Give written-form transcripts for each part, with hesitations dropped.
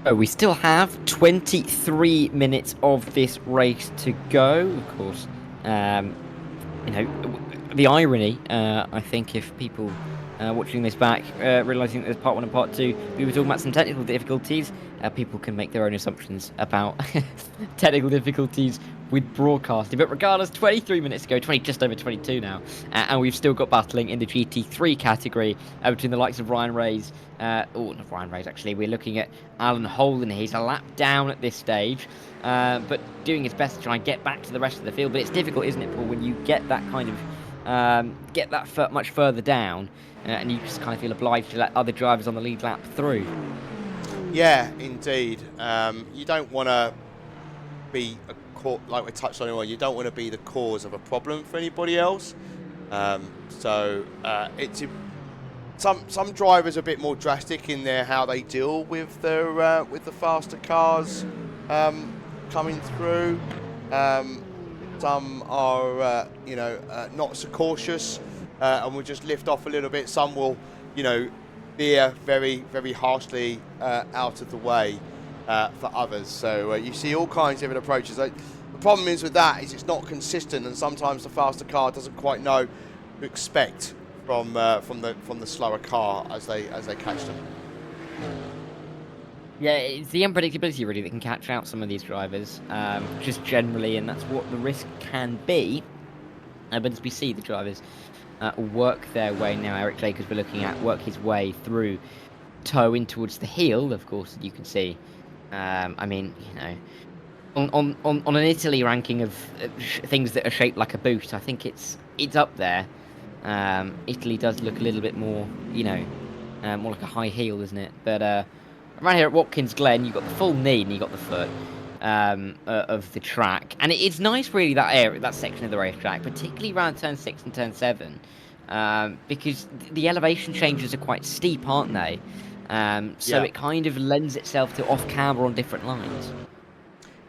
Oh, we still have 23 minutes of this race to go. Of course, um, the irony, I think, if people watching this back, realizing that there's part one and part two, we were talking about some technical difficulties. People can make their own assumptions about technical difficulties with broadcasting. But regardless, 23 minutes ago, just over 22 now, and we've still got battling in the GT3 category between the likes of Ryan Ray's. Not Ryan Ray's actually. We're looking at Alan Holden. He's a lap down at this stage. But doing his best to try and get back to the rest of the field. But it's difficult, isn't it, Paul, when you get that kind of much further down, and you just kind of feel obliged to let other drivers on the lead lap through. Yeah, indeed. You don't want to be like we touched on earlier. You don't want to be the cause of a problem for anybody else. It's some drivers are a bit more drastic in their how they deal with the faster cars coming through. Some are not so cautious and will just lift off a little bit. Some will veer very, very harshly out of the way for others. So you see all kinds of different approaches. The problem is with that is it's not consistent, and sometimes the faster car doesn't quite know what to expect from the slower car as they catch them. Yeah, it's the unpredictability really that can catch out some of these drivers, just generally, and that's what the risk can be. But as we see the drivers work their way now, Eric Jacobs we're looking at work his way through, toe in towards the heel. Of course, you can see. I mean, on an Italy ranking of things that are shaped like a boot, I think it's up there. Italy does look a little bit more, more like a high heel, isn't it? But around here at Watkins Glen, you've got the full knee and you've got the foot of the track, and it's nice, really, that section of the racetrack, particularly around turn 6 and turn 7, because the elevation changes are quite steep, aren't they? So it kind of lends itself to off-camber on different lines.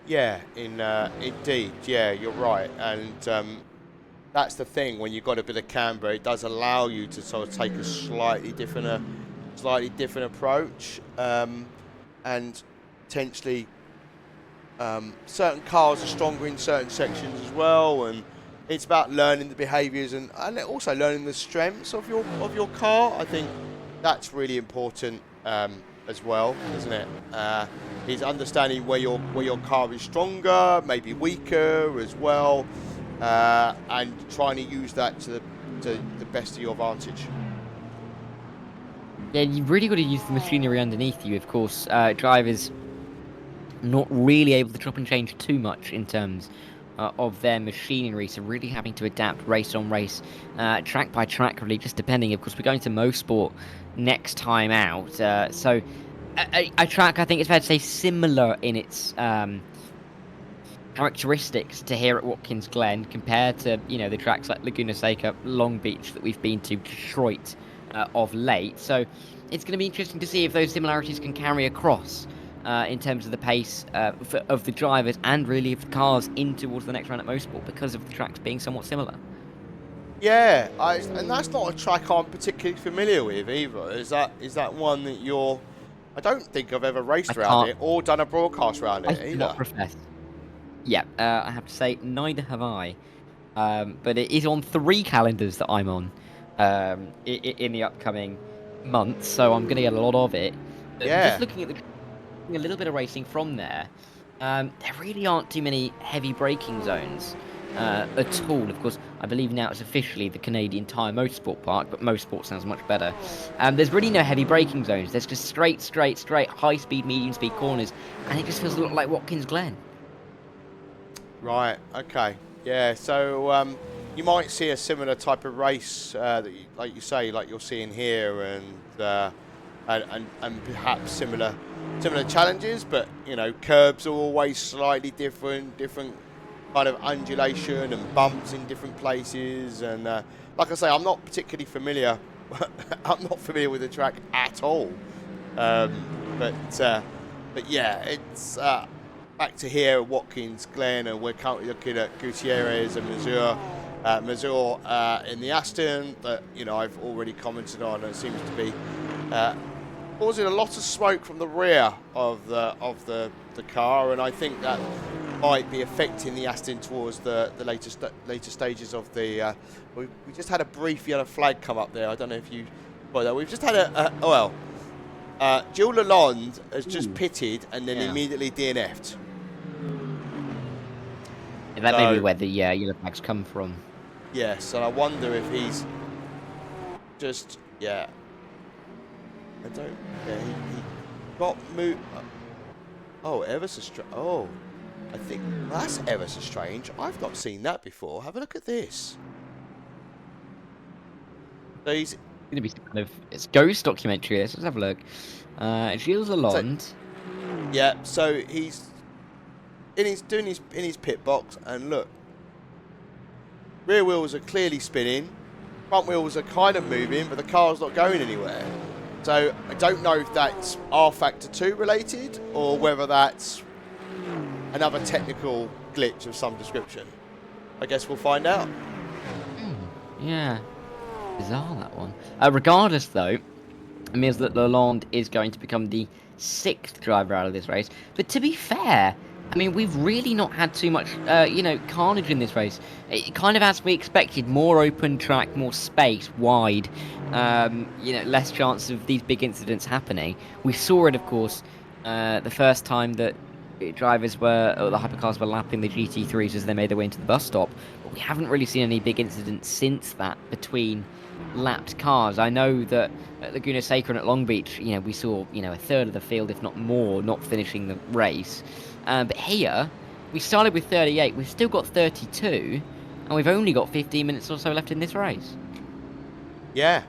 Yeah, indeed. Yeah, you're right, and that's the thing. When you've got a bit of camber, it does allow you to sort of take a slightly different approach, and potentially certain cars are stronger in certain sections as well, and it's about learning the behaviours and also learning the strengths of your car. I think that's really important as well, isn't it? Is understanding where your car is stronger, maybe weaker as well, and trying to use that to the best of your advantage. Yeah, you've really got to use the machinery underneath you. Of course, drivers not really able to chop and change too much in terms of their machinery, so really having to adapt race on race, track by track, really, just depending. Of course, we're going to Mosport next time out, so a track, I think it's fair to say, similar in its characteristics to here at Watkins Glen, compared to the tracks like Laguna Seca, Long Beach that we've been to, Detroit of late. So it's going to be interesting to see if those similarities can carry across in terms of the pace of the drivers and really of the cars in towards the next round at Mosport, because of the tracks being somewhat similar. Yeah, and that's not a track I'm particularly familiar with either. Is that one that you're... I don't think I've ever raced around it or done a broadcast around it either. I do not profess. Yeah, I have to say, neither have I. But it is on 3 calendars that I'm on in the upcoming months, so I'm going to get a lot of it. Yeah. Just looking at a little bit of racing from there, there really aren't too many heavy braking zones at all. Of course, I believe now it's officially the Canadian Tire Motorsport Park, but Motorsport sounds much better. There's really no heavy braking zones. There's just straight, high-speed, medium-speed corners, and it just feels a lot like Watkins Glen. Right, okay. Yeah, so you might see a similar type of race, that like you say, like you're seeing here, and perhaps similar challenges, but curbs are always slightly different kind of undulation and bumps in different places, and like I say, I'm not particularly familiar. I'm not familiar with the track at all, but yeah, it's back to here at Watkins Glen, and we're currently looking at Gutierrez and Mazur in the Aston that I've already commented on. It seems to be causing a lot of smoke from the rear of the car, and I think that might be affecting the Aston towards the later stages of the. We just had a brief yellow flag come up there. I don't know if you. Well, we've just had Gilles Lalonde has just pitted and then immediately DNF'd. Yeah, that may be where the yellow flags come from. Yes, and I wonder if he's just I don't. Yeah, he got moved. Oh, ever so strange. Oh, I think that's ever so strange. I've not seen that before. Have a look at this. So he's Going to be some kind of ghost documentary. Let's have a look. Gilles Lalonde. Yeah, so he's in his pit box, and look, rear wheels are clearly spinning, front wheels are kind of moving, but the car's not going anywhere. So I don't know if that's R Factor 2 related or whether that's another technical glitch of some description. I guess we'll find out. Yeah. Bizarre, that one. Regardless, though, it means that Lalonde is going to become the 6th driver out of this race. But to be fair, I mean, we've really not had too much, carnage in this race. It kind of as we expected, more open track, more space, wide, less chance of these big incidents happening. We saw it, of course, the first time that the hypercars were lapping the GT3s as they made their way into the bus stop. But we haven't really seen any big incidents since that between lapped cars. I know that at Laguna Seca and at Long Beach, we saw, a third of the field, if not more, not finishing the race. But here, we started with 38, we've still got 32, and we've only got 15 minutes or so left in this race. Yeah,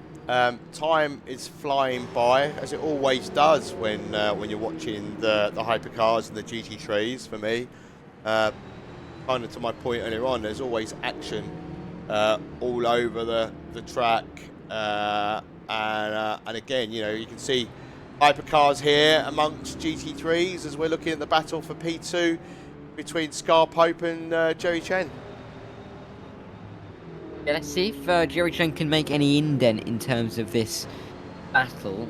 time is flying by, as it always does when you're watching the hypercars and the GT3s. For me, kind of to my point earlier on, there's always action all over the track, and again, you can see hypercars here amongst GT3s as we're looking at the battle for P2 between Scar Pope and Jerry Chen. Yeah, let's see if Jerry Chen can make any indent in terms of this battle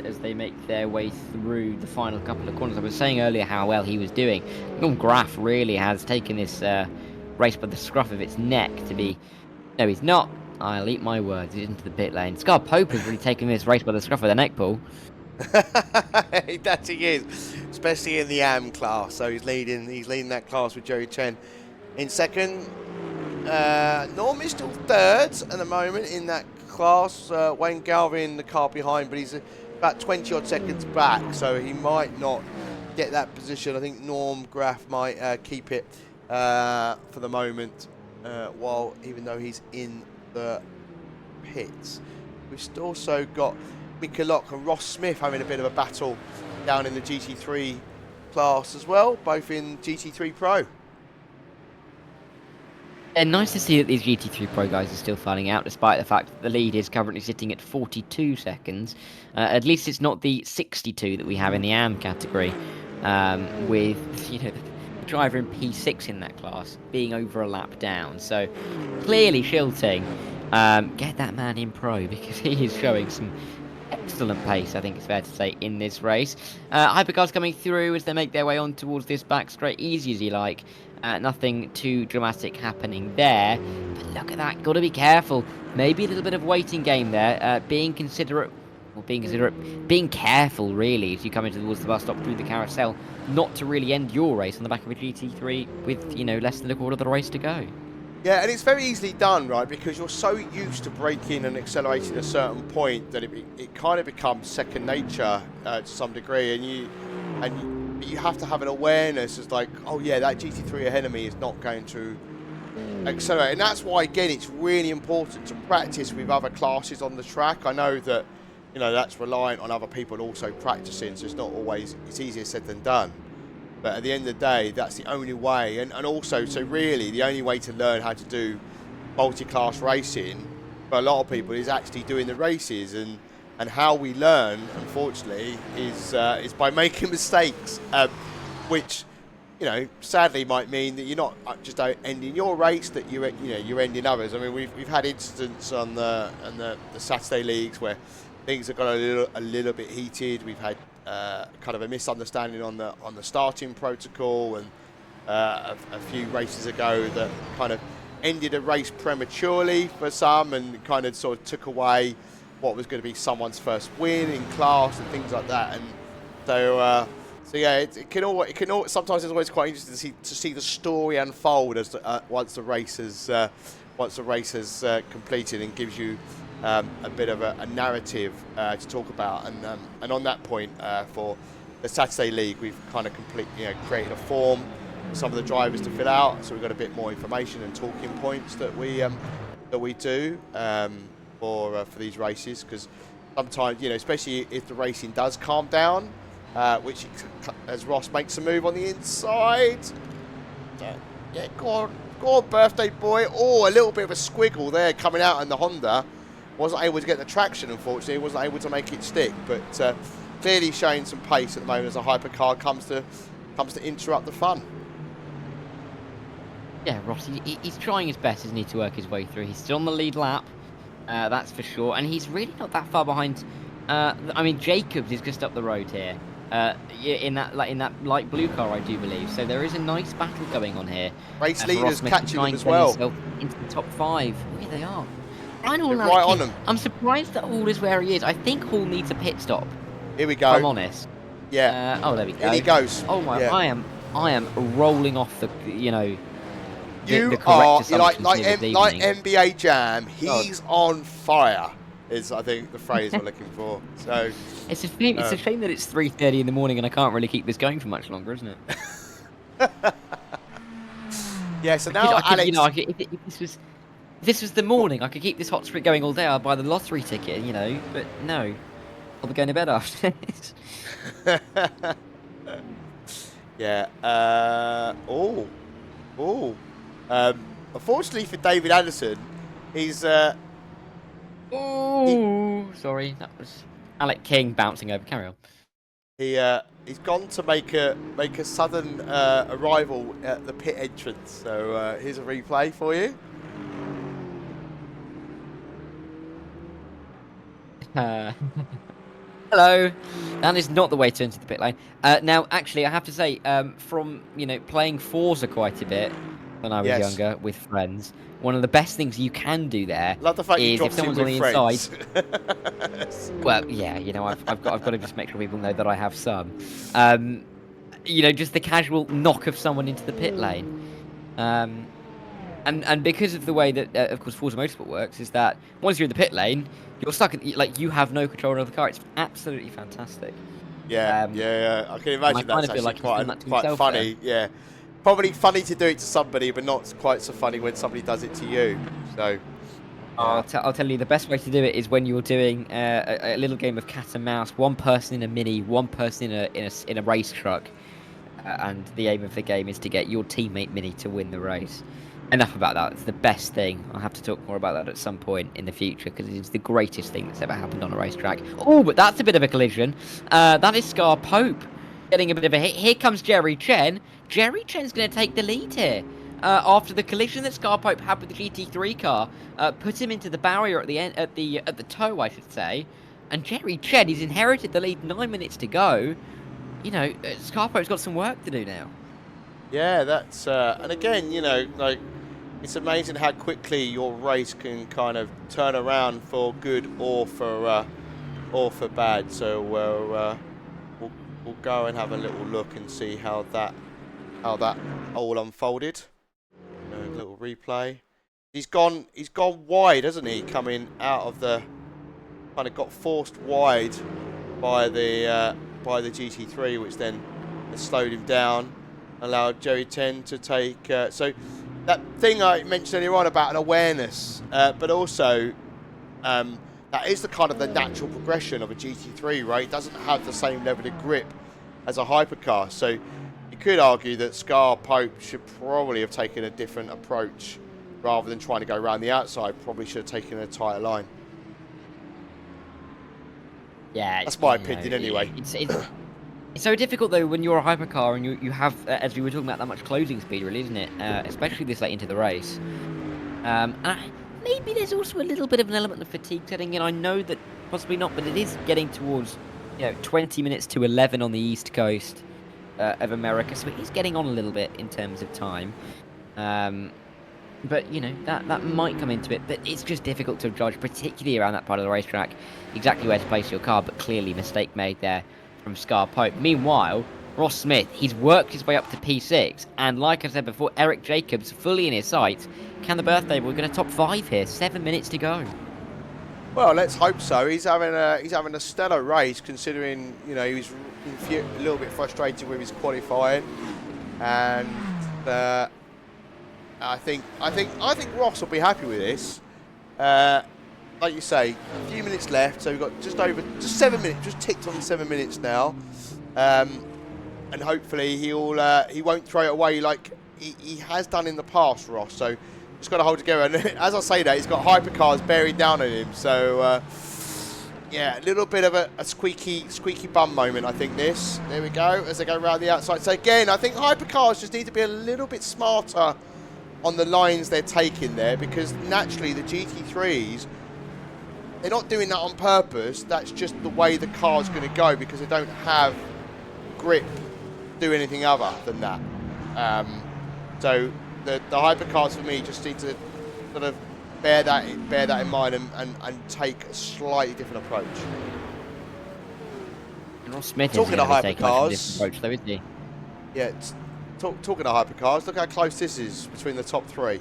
as they make their way through the final couple of corners. I was saying earlier how well he was doing. Norm Graf really has taken this race by the scruff of its neck to be... No, he's not. I'll eat my words. He's into the pit lane. Scar Pope has really taken this race by the scruff of the neck, Paul. That he is, especially in the AM class. So he's leading that class with Jerry Chen in second. Norm is still third at the moment in that class. Wayne Galvin, the car behind, but he's about 20 odd seconds back, so he might not get that position. I think Norm Graf might keep it for the moment, even though he's in the pits. We've also got Mika Locke and Ross Smith having a bit of a battle down in the GT3 class as well, both in GT3 Pro. Yeah, nice to see that these GT3 Pro guys are still fighting out, despite the fact that the lead is currently sitting at 42 seconds. At least it's not the 62 that we have in the AM category, with the driver in P6 in that class being over a lap down. So clearly shilting. Get that man in Pro, because he is showing some excellent pace, I think it's fair to say, in this race. Hypercars coming through as they make their way on towards this back straight, easy as you like. Nothing too dramatic happening there. But look at that, got to be careful. Maybe a little bit of waiting game there. Being careful, really, as you come into towards the bus stop through the carousel, not to really end your race on the back of a GT3 with, less than a quarter of the race to go. Yeah, and it's very easily done, right? Because you're so used to braking and accelerating at a certain point that it kind of becomes second nature to some degree, and you have to have an awareness as like, oh yeah, that GT3 ahead of me is not going to accelerate. And that's why, again, it's really important to practice with other classes on the track. I know that, that's reliant on other people also practicing, so it's not always, it's easier said than done. But at the end of the day, that's the only way. And also, so really, the only way to learn how to do multi-class racing for a lot of people is actually doing the races. And how we learn, unfortunately, is by making mistakes, which, sadly might mean that you're not just ending your race, that you're ending others. I mean, we've had incidents on the Saturday leagues where things have got a little bit heated. We've had kind of a misunderstanding on the starting protocol, and a few races ago that kind of ended a race prematurely for some, and kind of sort of took away what was going to be someone's first win in class and things like that. And so yeah, it can all sometimes it's always quite interesting to see the story unfold as once the race has completed, and gives you a bit of a narrative to talk about. And on that point, for the Saturday League, we've kind of created a form for some of the drivers to fill out, so we've got a bit more information and talking points that we do for these races, because sometimes, especially if the racing does calm down, which as Ross makes a move on the inside, yeah, go on, birthday boy. Oh, a little bit of a squiggle there coming out, and the Honda wasn't able to get the traction, unfortunately. Wasn't able to make it stick, but clearly showing some pace at the moment as a hypercar comes to interrupt the fun. Yeah, Ross, he's trying his best, isn't he, to work his way through. He's still on the lead lap, that's for sure, and he's really not that far behind. I mean, Jacobs is just up the road here, in that light blue car, I do believe. So there is a nice battle going on here. Race leaders catching them as well. Into the top 5. Here they are. Right on them. I'm surprised that Hall is where he is. I think Hall needs a pit stop. Here we go. If I'm honest. Yeah. Oh, there we go. And he goes. Oh my! Yeah. I am rolling off the You are like NBA Jam. He's on fire. Is I think the phrase we're looking for. So it's a shame. It's a shame that it's 3:30 in the morning and I can't really keep this going for much longer, isn't it? Yeah. So now, Alex, if this was the morning, I could keep this hot streak going all day. I'd buy the lottery ticket, But no, I'll be going to bed after this. Yeah. Unfortunately for David Anderson, he's sorry, that was Alec King bouncing over. Carry on. He's gone to make a sudden arrival at the pit entrance. So here's a replay for you. Hello. That is not the way to enter the pit lane. Now, actually, I have to say, from playing Forza quite a bit when I was younger with friends, one of the best things you can do there Love the fact is if someone's on the inside. Well, yeah, I've got to just make sure people know that I have some. Just the casual knock of someone into the pit lane. And because of the way that, of course, Forza Motorsport works, is that once you're in the pit lane, you're stuck in, you have no control over the car. It's absolutely fantastic. Yeah, I can imagine that's actually quite funny. There. Yeah, probably funny to do it to somebody, but not quite so funny when somebody does it to you. So, I'll tell you, the best way to do it is when you're doing a little game of cat and mouse. One person in a mini, one person in a race truck, and the aim of the game is to get your teammate Mini to win the race. Enough about that. It's the best thing. I'll have to talk more about that at some point in the future, because it's the greatest thing that's ever happened on a racetrack. Oh, but that's a bit of a collision. That is Scar Pope getting a bit of a hit. Here comes Jerry Chen. Jerry Chen's going to take the lead here. After the collision that Scar Pope had with the GT3 car, put him into the barrier at the end, at the toe, I should say. And Jerry Chen, he's inherited the lead. 9 minutes to go. Scar Pope's got some work to do now. Yeah, that's and again, it's amazing how quickly your race can kind of turn around for good or for bad. So we'll go and have a little look and see how that all unfolded. A little replay. He's gone wide, hasn't he? Coming out of the kind of got forced wide by the GT3, which then has slowed him down, allowed Jerry Chen to take. So that thing I mentioned earlier on about an awareness, but also that is the kind of the natural progression of a GT3, right? It doesn't have the same level of grip as a hypercar. So you could argue that Scar Pope should probably have taken a different approach rather than trying to go around the outside. Probably should have taken a tighter line. Yeah, that's my opinion anyway. It's so difficult though when you're a hypercar and you have, as we were talking about, that much closing speed, really, isn't it? Especially this late into the race. And maybe there's also a little bit of an element of fatigue setting in. I know that possibly not, but it is getting towards 20 minutes to 11 on the east coast of America, so it is getting on a little bit in terms of time. But that might come into it, but it's just difficult to judge, particularly around that part of the racetrack, exactly where to place your car. But clearly, mistake made there from Scar Pope. Meanwhile, Ross Smith, he's worked his way up to P6, and like I said before, Eric Jacobs fully in his sights. Can the birthday boy get a top 5 here? 7 minutes to go. Well, let's hope so. He's having a stellar race, considering he was a little bit frustrated with his qualifying, and I think Ross will be happy with this. Like you say, a few minutes left, so we've got just 7 minutes, just ticked on 7 minutes now, and hopefully he won't throw it away like he has done in the past, Ross. So just got to hold together. And as I say that, he's got hypercars bearing down on him. So yeah, a little bit of a squeaky bum moment, I think. There we go, as they go around the outside. So again, I think hypercars just need to be a little bit smarter on the lines they're taking there, because naturally the GT3s, they're not doing that on purpose. That's just the way the car's going to go, because they don't have grip to do anything other than that. So the hypercars for me just need to sort of bear that in mind and take a slightly different approach. And Ross Smith talking is of hypercars, hypercars, approach though, isn't he? Yeah. Talking of hypercars, look how close this is between the top 3.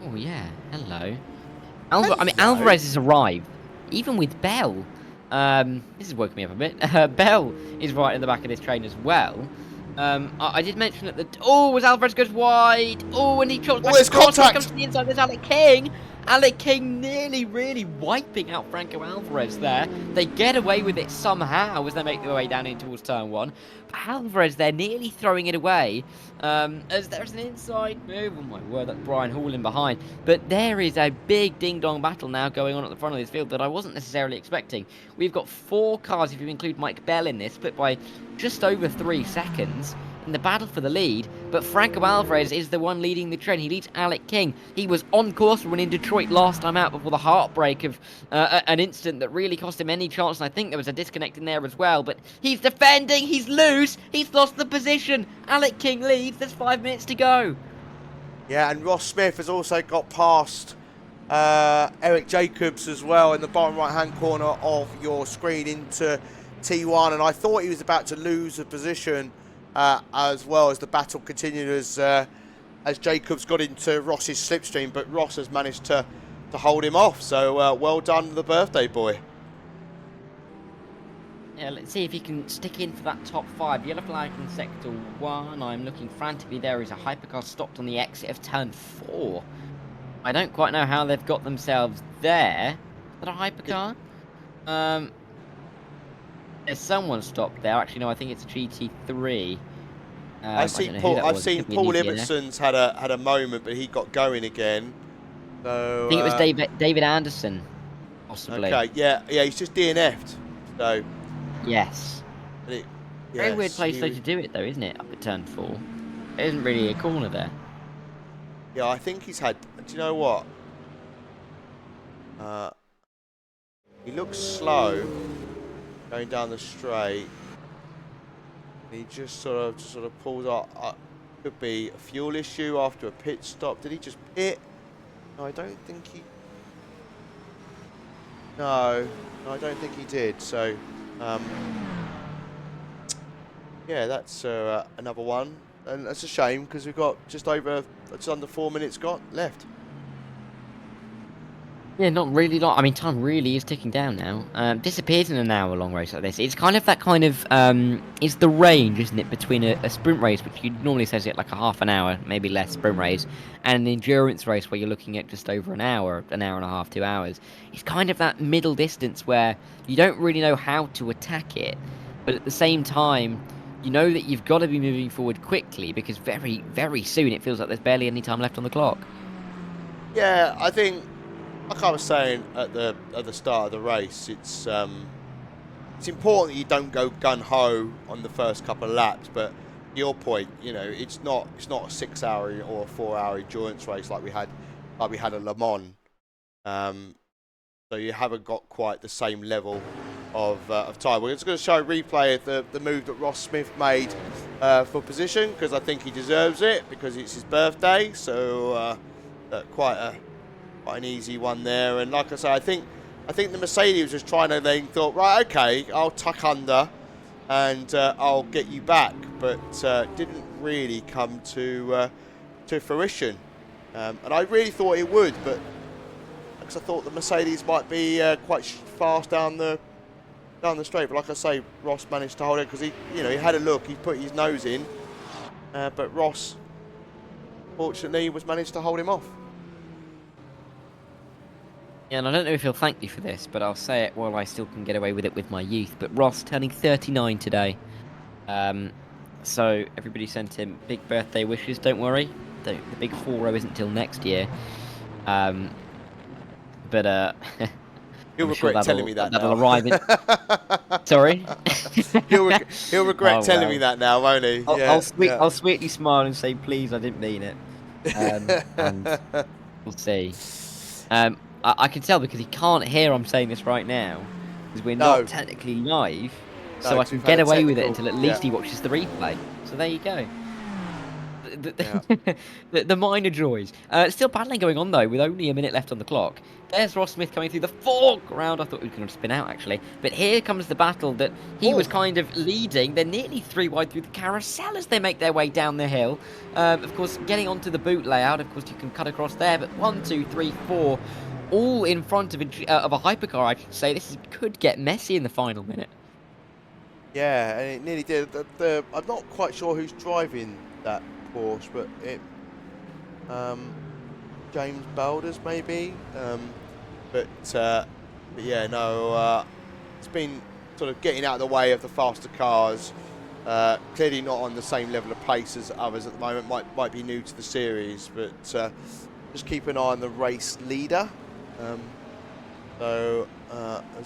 Oh yeah, hello. I mean, Alvarez has arrived, even with Bell. This is woken me up a bit. Bell is right in the back of this train as well. I did mention that as Alvarez goes wide. Oh, and he chops back across. He comes to the inside. There's Alec King. Alec King nearly really wiping out Franco Alvarez there. They get away with it somehow as they make their way down in towards turn 1. But Alvarez, they're nearly throwing it away. As there's an inside move. Oh my word, that's Brian Hall in behind. But there is a big ding-dong battle now going on at the front of this field that I wasn't necessarily expecting. We've got 4 cars, if you include Mike Bell in this, split by just over 3 seconds in the battle for the lead, but Franco Alvarez is the one leading the train. He leads Alec King. He was on course for winning Detroit last time out before the heartbreak of an incident that really cost him any chance, and I think there was a disconnect in there as well, but he's defending, he's loose, he's lost the position. Alec King leads, there's 5 minutes to go. Yeah, and Ross Smith has also got past Eric Jacobs as well in the bottom right-hand corner of your screen into T1, and I thought he was about to lose the position as well as the battle continued as Jacobs got into Ross's slipstream, but Ross has managed to hold him off. So well done, the birthday boy. Yeah, let's see if he can stick in for that top 5. Yellow flag in sector 1. I'm looking frantically. There is a hypercar stopped on the exit of turn 4. I don't quite know how they've got themselves there. Is that a hypercar? There's someone stopped there. Actually, no, I think it's a GT3. I've seen Paul Ibbetson's had a moment, but he got going again. So I think it was David Anderson, possibly. Okay, yeah, he's just DNF'd. So yes. Very weird place though to do it, though, isn't it? Up at turn 4. There isn't really a corner there. Yeah, I think he's had. Do you know what? He looks slow going down the straight. He just sort of pulls up. Could be a fuel issue after a pit stop. Did he just pit? No, I don't think he. No, I don't think he did. So, yeah, that's another one, and that's a shame because we've got just under 4 minutes left. Yeah, not really long. I mean, time really is ticking down now. Disappears in an hour-long race like this. It's kind of that kind of, it's the range, isn't it, between a sprint race, which you'd normally say is like a half an hour, maybe less sprint race, and an endurance race where you're looking at just over an hour and a half, 2 hours. It's kind of that middle distance where you don't really know how to attack it, but at the same time, you know that you've got to be moving forward quickly because very, very soon it feels like there's barely any time left on the clock. Yeah, I think, like I was saying at the start of the race, it's important that you don't go gun ho on the first couple of laps. But your point, it's not a 6 hour or a 4 hour endurance race like we had at Le Mans. so you haven't got quite the same level of time. We're just going to show a replay of the move that Ross Smith made for position, because I think he deserves it, because it's his birthday. So quite an easy one there. And like I say, I think the Mercedes was trying to then thought, right, okay, I'll tuck under and I'll get you back, but didn't really come to fruition. And I really thought it would, but because I thought the Mercedes might be quite fast down the straight. But like I say, Ross managed to hold it, because he had a look, he put his nose in, but Ross, fortunately, managed to hold him off. Yeah, and I don't know if he'll thank me for this, but I'll say it while I still can get away with it with my youth. But Ross turning 39 today. So everybody sent him big birthday wishes. Don't worry, the big 4-0 isn't till next year. But he'll regret telling me that that'll now. arrive in... Sorry. he'll regret telling me that now, won't he? I'll sweetly smile and say, please, I didn't mean it. And we'll see. I can tell because he can't hear I'm saying this right now, because we're not technically live, so I can get away with it until at least he watches the replay. So there you go. The minor joys. Still battling going on though, with only a minute left on the clock. There's Ross Smith coming through the foreground. I thought he was going to spin out actually, but here comes the battle that he was kind of leading. They're nearly 3 wide through the carousel as they make their way down the hill. Of course, getting onto the boot layout. Of course, you can cut across there, but 1, 2, 3, 4. All in front of a hypercar, I should say. This could get messy in the final minute. Yeah, and it nearly did. I'm not quite sure who's driving that Porsche, but James Balders maybe. But yeah, no, it's been sort of getting out of the way of the faster cars. Clearly not on the same level of pace as others at the moment. Might be new to the series, but just keep an eye on the race leader. As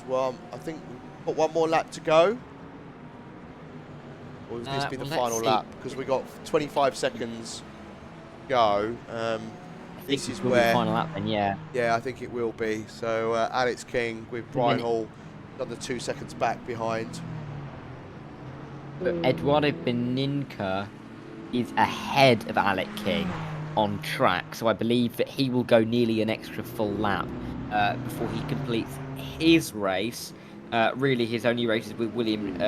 well, I think we've got one more lap to go. Or will this be the final lap? Because we got 25 seconds to go. This is where the final lap then, yeah. Yeah, I think it will be. So Alex King with Brian Hall another 2 seconds back behind. Eduardo Beninca is ahead of Alec King on track, so I believe that he will go nearly an extra full lap before he completes his race. Really, his only race is with William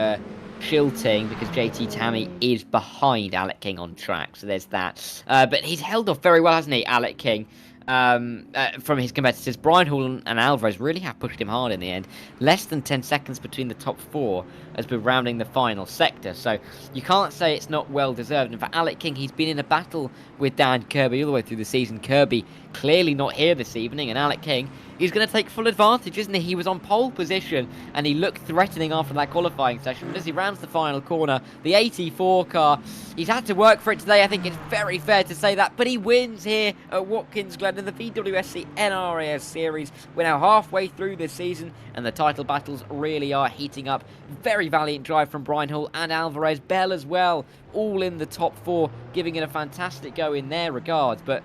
Shilting, because JT Tammy is behind Alec King on track, so there's that. But he's held off very well, hasn't he, Alec King, from his competitors. Brian Hall and Alvarez really have pushed him hard in the end. Less than 10 seconds between the top 4 as we're rounding the final sector, so you can't say it's not well deserved. And for Alec King, he's been in a battle with Dan Kirby all the way through the season. Kirby clearly not here this evening, and Alec King, he's going to take full advantage, isn't he? He was on pole position and he looked threatening after that qualifying session, but as he rounds the final corner, the 84 car, he's had to work for it today. I think it's very fair to say that, but he wins here at Watkins Glen in the VWSC NARS series. We're now halfway through this season and the title battles really are heating up. Very valiant drive from Brian Hall and Alvarez. Bell as well, all in the top 4, giving it a fantastic go in their regards. But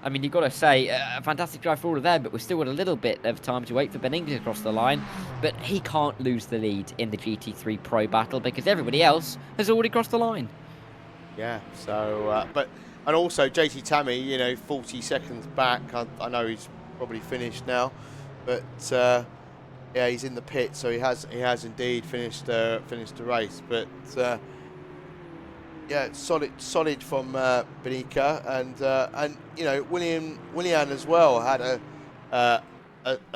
I mean, you've got to say, a fantastic drive for all of them, but we've still got a little bit of time to wait for Beninca to cross the line. But he can't lose the lead in the GT3 Pro battle because everybody else has already crossed the line. Yeah, so, and also JT Tammy, 40 seconds back. I know he's probably finished now, but yeah, he's in the pit, so he has indeed finished the race. But yeah, solid from Beninca, and William as well had a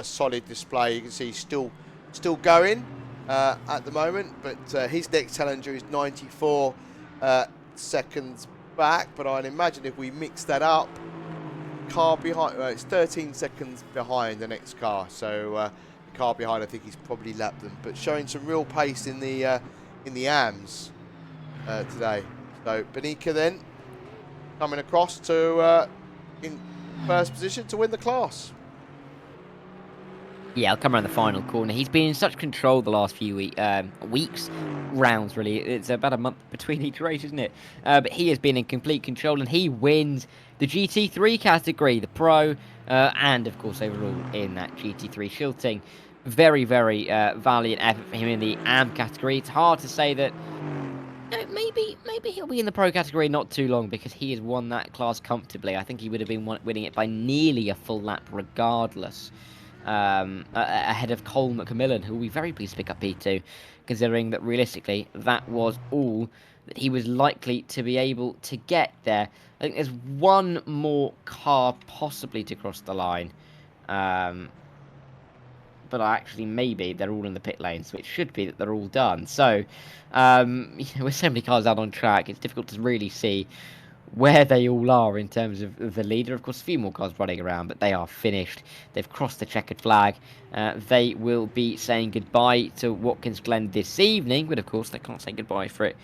solid display. You can see he's still going at the moment, but his next challenger is 94 seconds back. But I'd imagine if we mix that up, car behind, it's 13 seconds behind the next car. So the car behind, I think he's probably lapped them, but showing some real pace in the AMS today. So Beninca then coming across to in first position to win the class. Yeah, I'll come around the final corner. He's been in such control the last few weeks, rounds really. It's about a month between each race, isn't it? But he has been in complete control, and he wins the GT3 category, the Pro, and of course overall in that GT3 shilting. Very, very valiant effort for him in the AM category. It's hard to say that. Maybe he'll be in the Pro category not too long because he has won that class comfortably. I think he would have been winning it by nearly a full lap regardless. Ahead of Cole McMillan, who will be very pleased to pick up P2, considering that realistically that was all that he was likely to be able to get there. I think there's one more car possibly to cross the line, but actually maybe they're all in the pit lane, so it should be that they're all done. So, with so many cars out on track, it's difficult to really see where they all are in terms of the leader. Of course, a few more cars running around, but they are finished. They've crossed the checkered flag. They will be saying goodbye to Watkins Glen this evening, but of course they can't say goodbye for it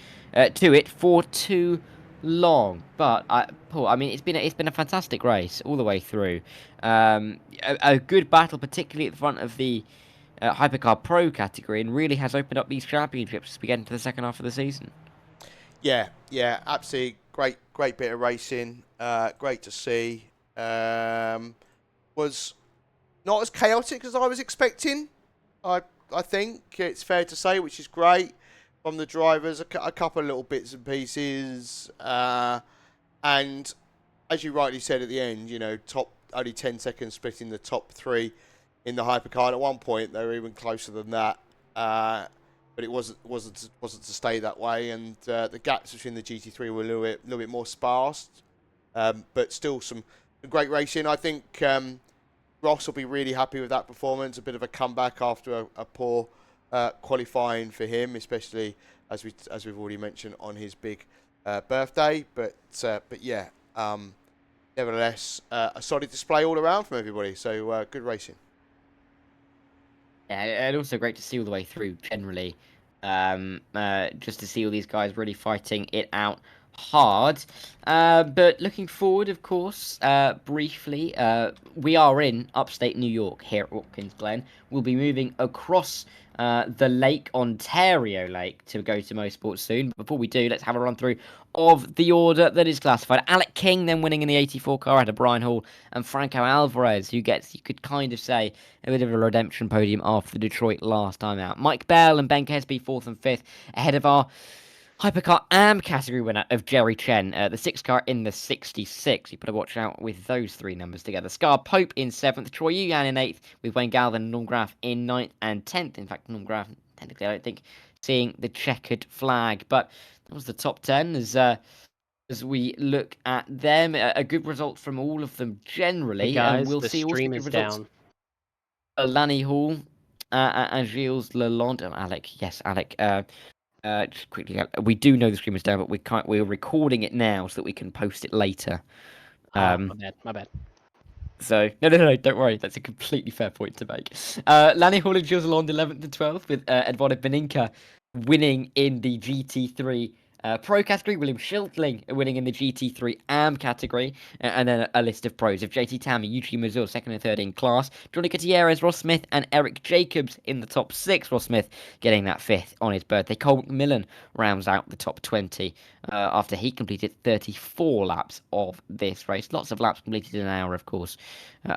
for too long. But Paul, I mean, it's been a fantastic race all the way through. A good battle, particularly at the front of the Hypercar Pro category, and really has opened up these championships as we get into the second half of the season. Yeah, absolutely great bit of racing. Great to see. Was not as chaotic as I was expecting. I think it's fair to say, which is great from the drivers. A couple of little bits and pieces, and as you rightly said at the end, you know, top only 10 seconds splitting the top three in the hypercar. And at one point, they were even closer than that. But it wasn't to stay that way, and the gaps between the GT3 were a little bit more sparse, but still some great racing. I think Ross will be really happy with that performance. A bit of a comeback after a poor qualifying for him, especially as we've already mentioned on his big birthday. But yeah, nevertheless, a solid display all around from everybody. So good racing. Yeah, and also great to see all the way through generally. Just to see all these guys really fighting it out hard. But looking forward, of course, briefly, we are in upstate New York here at Watkins Glen. We'll be moving across the Lake, Ontario Lake, to go to Motorsports soon. But before we do, let's have a run through of the order that is classified. Alec King then winning in the 84 car ahead of Brian Hall and Franco Alvarez, who gets, you could kind of say, a bit of a redemption podium after Detroit last time out. Mike Bell and Ben Kesby 4th and 5th ahead of our Hypercar AM category winner of Jerry Chen, the 6th car in the 66. You better watch out with those three numbers together. Scar Pope in 7th, Troy Yuyan in 8th, with Wayne Galvin and Norm Graf in 9th and 10th. In fact, Norm Graf, technically, I don't think, seeing the checkered flag. But that was the top 10 as we look at them. A good result from all of them generally. Hey guys, and we'll the see also stream good is results. down. Lanny Hall and Gilles Lalonde. Oh, Alec, yes, Alec. Just quickly, we do know the stream is down, but we can't. We're recording it now so that we can post it later. My bad. So no, don't worry. That's a completely fair point to make. Lanny Hall and Gilles Lalonde 11th and 12th, with Eduardo Beninca winning in the GT3 Pro category, William Schiltling winning in the GT3 AM category, and then a list of pros of JT Tammy, Yuji Mazur, 2nd and 3rd in class, Johnny Gutierrez, Ross Smith, and Eric Jacobs in the top 6. Ross Smith getting that 5th on his birthday. Cole McMillan rounds out the top 20 after he completed 34 laps of this race. Lots of laps completed in an hour, of course,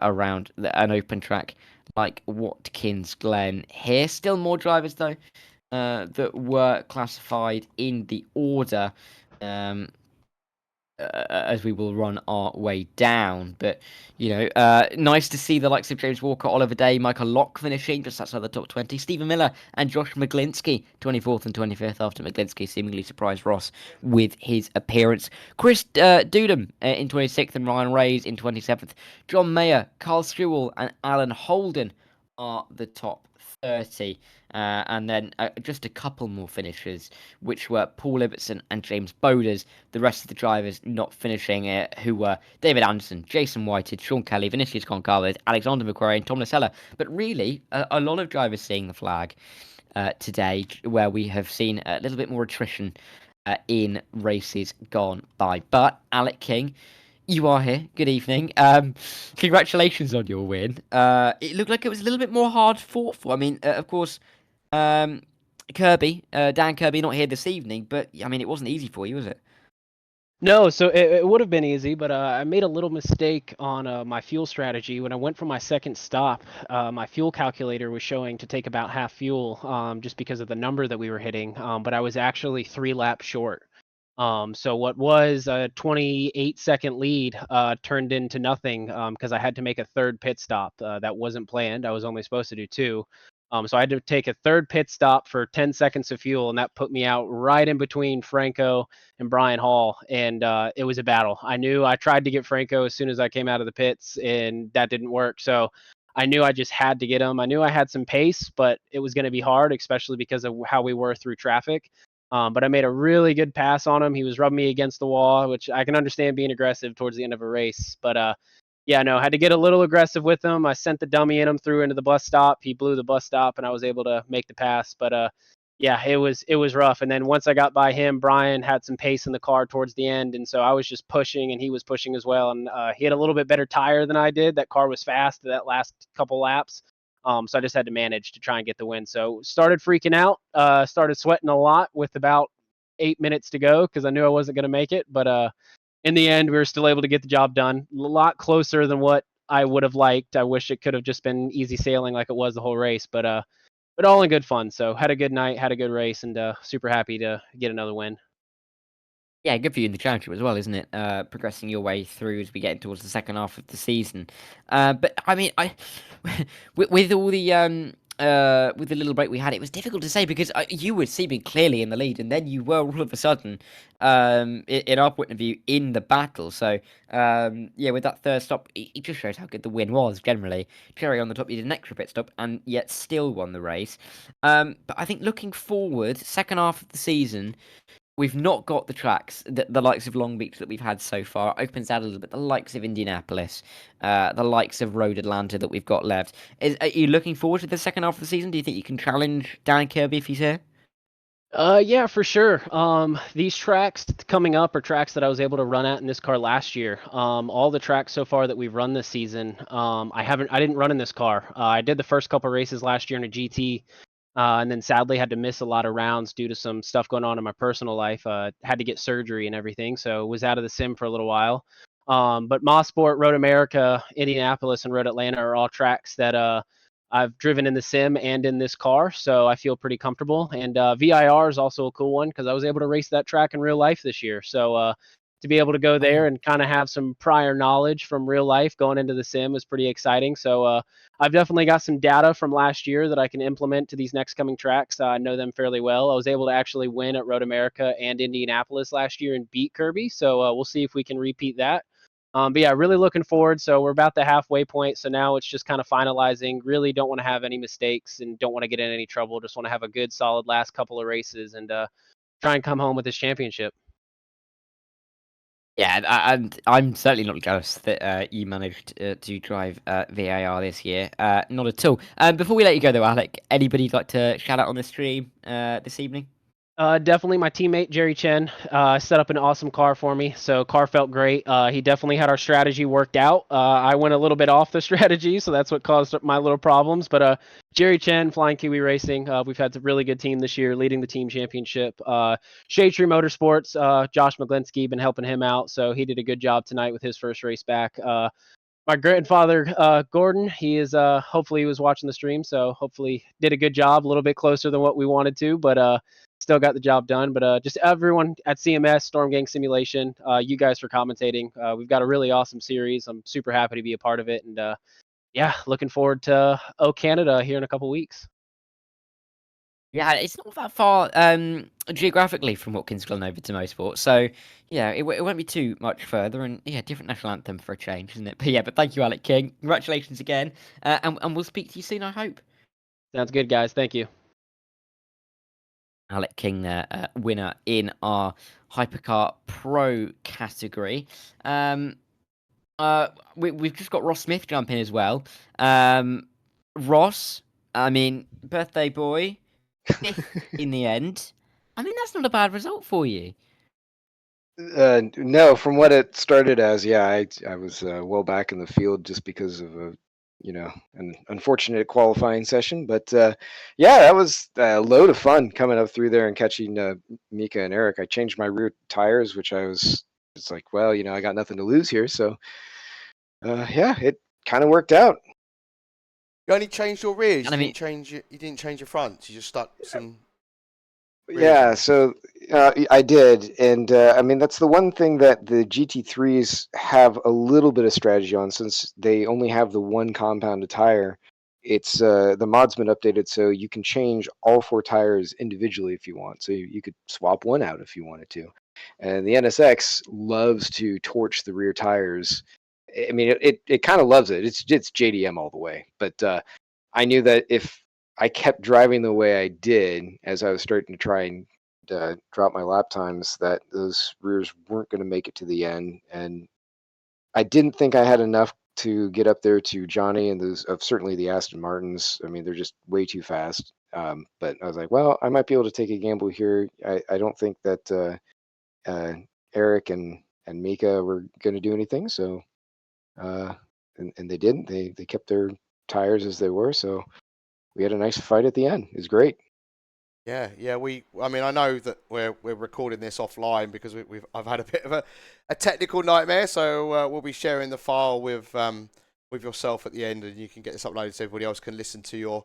around an open track like Watkins Glen here. Still more drivers, though, that were classified in the order as we will run our way down. But, you know, nice to see the likes of James Walker, Oliver Day, Michael Lock finishing just outside the top 20. Stephen Miller and Josh McGlinskey, 24th and 25th, after McGlinskey seemingly surprised Ross with his appearance. Chris Dudham in 26th and Ryan Reyes in 27th. John Mayer, Carl Stewell and Alan Holden are the top 30. And then just a couple more finishers, which were Paul Ibbotson and James Boders. The rest of the drivers not finishing, who were David Anderson, Jason Whited, Sean Kelly, Vinicius Goncalves, Alexander McQuarrie, and Tom Lasella. But really, a lot of drivers seeing the flag today, where we have seen a little bit more attrition in races gone by. But Alec King You are here. Good evening. Congratulations on your win. It looked like it was a little bit more hard fought for. I mean, of course, um, Dan Kirby, not here this evening, but I mean, it wasn't easy for you, was it? No, so it would have been easy, but I made a little mistake on my fuel strategy. When I went for my second stop, my fuel calculator was showing to take about half fuel just because of the number that we were hitting, but I was actually 3 laps short. So what was a 28-second lead turned into nothing because I had to make a third pit stop. That wasn't planned. I was only supposed to do two. So I had to take a third pit stop for 10 seconds of fuel, and that put me out right in between Franco and Brian Hall, and it was a battle. I tried to get Franco as soon as I came out of the pits, and that didn't work. So I knew I just had to get him. I knew I had some pace, but it was going to be hard, especially because of how we were through traffic. But I made a really good pass on him. He was rubbing me against the wall, which I can understand being aggressive towards the end of a race. But yeah, no, had to get a little aggressive with him. I sent the dummy in him through into the bus stop. He blew the bus stop, and I was able to make the pass. But yeah, it was rough. And then once I got by him, Brian had some pace in the car towards the end, and so I was just pushing, and he was pushing as well. And he had a little bit better tire than I did. That car was fast that last couple laps. So I just had to manage to try and get the win. So started freaking out, started sweating a lot with about 8 minutes to go because I knew I wasn't going to make it. But in the end, we were still able to get the job done. A lot closer than what I would have liked. I wish it could have just been easy sailing like it was the whole race. But all in good fun. So had a good night, had a good race, and super happy to get another win. Yeah, good for you in the championship as well, isn't it? Progressing your way through as we get towards the second half of the season. But I mean, with all the with the little break we had, it was difficult to say because you were seeming clearly in the lead, and then you were all of a sudden, in our point of view, in the battle. So yeah, with that third stop, it just shows how good the win was generally. Cherry on the top, you did an extra pit stop, and yet still won the race. But I think looking forward, second half of the season. We've not got the tracks, the likes of Long Beach that we've had so far. Opens out a little bit. The likes of Indianapolis, the likes of Road Atlanta that we've got left. Are you looking forward to the second half of the season? Do you think you can challenge Dan Kirby if he's here? Yeah, for sure. These tracks coming up are tracks that I was able to run at in this car last year. All the tracks so far that we've run this season, I didn't run in this car. I did the first couple races last year in a GT, and then sadly had to miss a lot of rounds due to some stuff going on in my personal life. Had to get surgery and everything, so was out of the sim for a little while. But Mosport, Road America, Indianapolis, and Road Atlanta are all tracks that I've driven in the sim and in this car, so I feel pretty comfortable. And VIR is also a cool one because I was able to race that track in real life this year. So to be able to go there and kind of have some prior knowledge from real life going into the sim is pretty exciting. So I've definitely got some data from last year that I can implement to these next coming tracks. I know them fairly well. I was able to actually win at Road America and Indianapolis last year and beat Kirby. So we'll see if we can repeat that. But yeah, really looking forward. So we're about the halfway point. So now it's just kind of finalizing. Really don't want to have any mistakes and don't want to get in any trouble. Just want to have a good, solid last couple of races and try and come home with this championship. Yeah, and I'm certainly not jealous that you managed to drive VAR this year. Not at all. Before we let you go, though, Alec, anybody you'd like to shout out on the stream this evening? Definitely my teammate Jerry Chen set up an awesome car for me. So car felt great. He definitely had our strategy worked out. I went a little bit off the strategy, so that's what caused my little problems. But Jerry Chen, Flying Kiwi Racing, we've had a really good team this year, leading the team championship. Shade Tree Motorsports, Josh McGlinskey, been helping him out, so he did a good job tonight with his first race back. My grandfather Gordon, he is hopefully he was watching the stream, so hopefully did a good job, a little bit closer than what we wanted to, but still got the job done. But just everyone at CMS Storm Gang Simulation, you guys for commentating. We've got a really awesome series. I'm super happy to be a part of it, and yeah, looking forward to Canada here in a couple weeks. Yeah, it's not that far geographically from Watkins, Glen over to Motorsport, so yeah, it won't be too much further. And yeah, different national anthem for a change, isn't it? But yeah, but thank you, Alec King. Congratulations again, and we'll speak to you soon, I hope. Sounds good, guys. Thank you. Alec King there, winner in our Hypercar Pro category. We've just got Ross Smith jumping as well. Ross, I mean, birthday boy, 5th in the end. I mean, that's not a bad result for you. No, from what it started as, yeah, I was well back in the field just because of an unfortunate qualifying session. But yeah, that was a load of fun coming up through there and catching Mika and Eric. I changed my rear tires, which it's like, well, I got nothing to lose here, so yeah, it kind of worked out. You only changed your rears. And I You mean, didn't change your fronts. You just stuck some rears Yeah, on. so I did, and I mean that's the one thing that the GT3s have a little bit of strategy on, since they only have the one compounded tire. It's the mod's been updated so you can change all four tires individually if you want. So you could swap one out if you wanted to. And the NSX loves to torch the rear tires. I mean, it kind of loves it. It's JDM all the way. But I knew that if I kept driving the way I did as I was starting to try and drop my lap times, that those rears weren't going to make it to the end. And I didn't think I had enough to get up there to Johnny and those of certainly the Aston Martins. I mean, they're just way too fast. But I was like, well, I might be able to take a gamble here. I don't think that Eric and Mika were going to do anything. So, and they didn't. They kept their tires as they were. So we had a nice fight at the end. It was great. Yeah. I mean, I know that we're recording this offline because I've had a bit of a technical nightmare. So we'll be sharing the file with yourself at the end, and you can get this uploaded so everybody else can listen to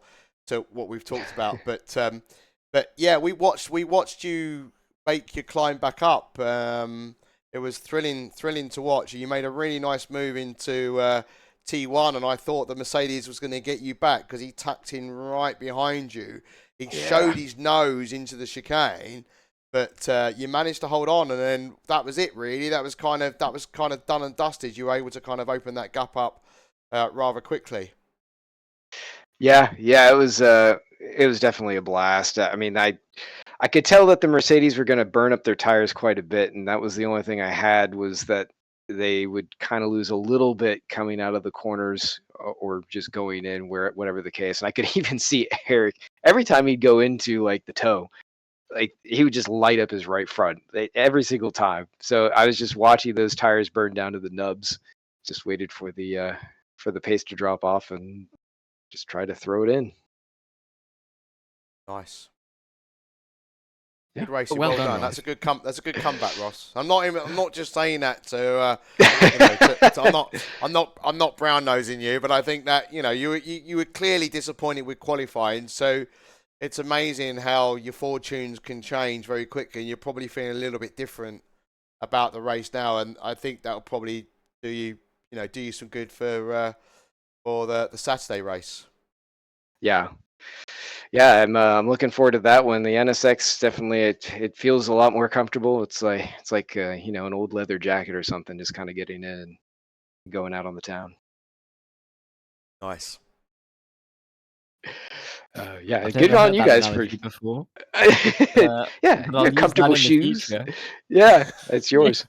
what we've talked about. But yeah, we watched you make your climb back up. It was thrilling to watch. You made a really nice move into T1, and I thought the Mercedes was going to get you back because he tucked in right behind you. He showed his nose into the chicane, but you managed to hold on, and then that was it. Really, that was kind of done and dusted. You were able to kind of open that gap up rather quickly. Yeah, it was definitely a blast. I mean, I could tell that the Mercedes were going to burn up their tires quite a bit, and that was the only thing I had, was that they would kind of lose a little bit coming out of the corners or just going in, whatever the case. And I could even see Eric every time he'd go into like the toe, like he would just light up his right front every single time. So I was just watching those tires burn down to the nubs, just waited for the pace to drop off and just try to throw it in. Nice. Yeah. Good racing. Well Well done, done. Ross. That's a good comeback, Ross. I'm not just saying that to I'm not brown nosing you, but I think that you were clearly disappointed with qualifying. So it's amazing how your fortunes can change very quickly, and you're probably feeling a little bit different about the race now. And I think that'll probably do you some good for the Saturday race. Yeah, I'm looking forward to that one. The NSX definitely, it feels a lot more comfortable. It's like an old leather jacket or something, just kind of getting in and going out on the town. Nice. Yeah, I've good never on heard you that guys analogy for before, yeah, but I'll use that comfortable in the shoes. future. Yeah, it's yours.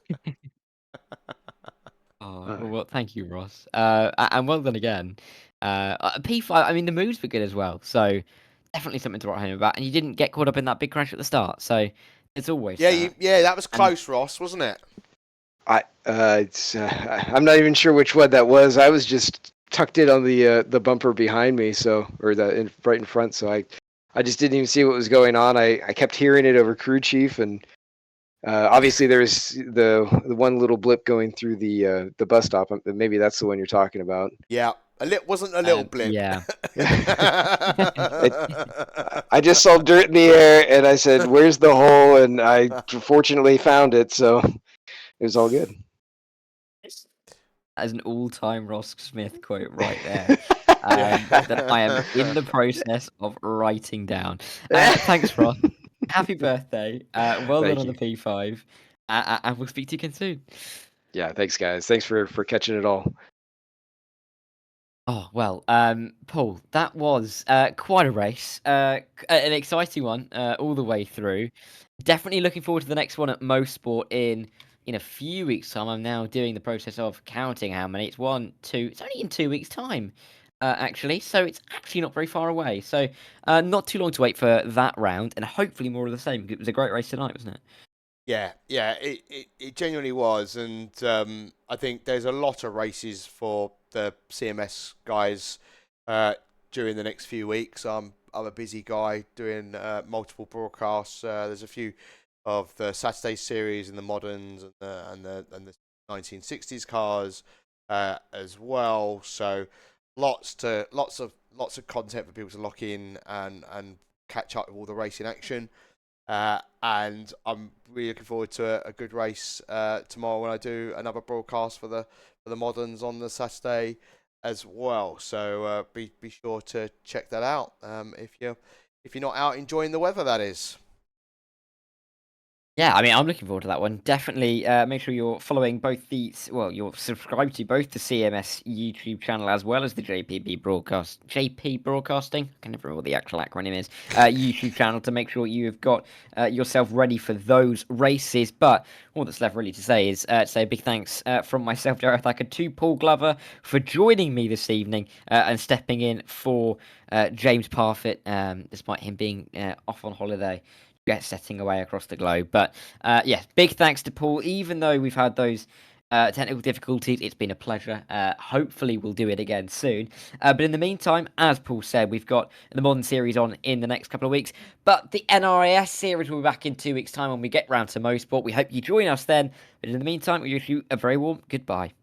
Oh, well, thank you, Ross. And well done again. P5, I mean, the moves were good as well, so definitely something to write home about. And you didn't get caught up in that big crash at the start, so it's always that. Yeah, that was And close, Ross, wasn't it? I'm not even sure which one that was. I was just tucked in on the bumper behind me, right in front. So I just didn't even see what was going on. I kept hearing it over crew chief, and obviously there's the one little blip going through the bus stop. Maybe that's the one you're talking about. Yeah, wasn't a little blip. yeah. I just saw dirt in the air, and I said, "Where's the hole?" And I fortunately found it, so it was all good. As an all-time Ross Smith quote right there, that I am in the process of writing down. Thanks, Ross. Happy birthday. Well done Thank on you. the P5. And we'll speak to you again soon. Yeah, thanks, guys. Thanks for catching it all. Oh, well, Paul, that was quite a race. An exciting one all the way through. Definitely looking forward to the next one at Mosport in a few weeks' time. I'm now doing the process of counting how many. It's 1, 2. It's only in 2 weeks' time, actually. So it's actually not very far away. So not too long to wait for that round, and hopefully more of the same. It was a great race tonight, wasn't it? Yeah, yeah, it genuinely was, and I think there's a lot of races for the CMS guys during the next few weeks. I'm a busy guy doing multiple broadcasts. There's a few of the Saturday series and the moderns and the 1960s cars as well. So lots of content for people to lock in and catch up with all the racing action. And I'm really looking forward to a good race tomorrow when I do another broadcast for the moderns on the Saturday as well. So be sure to check that out if you're not out enjoying the weather, that is. Yeah, I mean, I'm looking forward to that one. Definitely make sure you're following both you're subscribed to both the CMS YouTube channel as well as the JP Broadcasting, I can never remember what the actual acronym is, YouTube channel to make sure you've got yourself ready for those races. But all that's left really to say is to say a big thanks from myself, Jareth Thacker, to Paul Glover for joining me this evening and stepping in for James Parfitt, despite him being off on holiday. Get setting away across the globe. But yeah, big thanks to Paul. Even though we've had those technical difficulties, it's been a pleasure. Hopefully, we'll do it again soon. But in the meantime, as Paul said, we've got the Modern Series on in the next couple of weeks. But the NRAS series will be back in 2 weeks' time when we get round to Motorsport. We hope you join us then. But in the meantime, we wish you a very warm goodbye.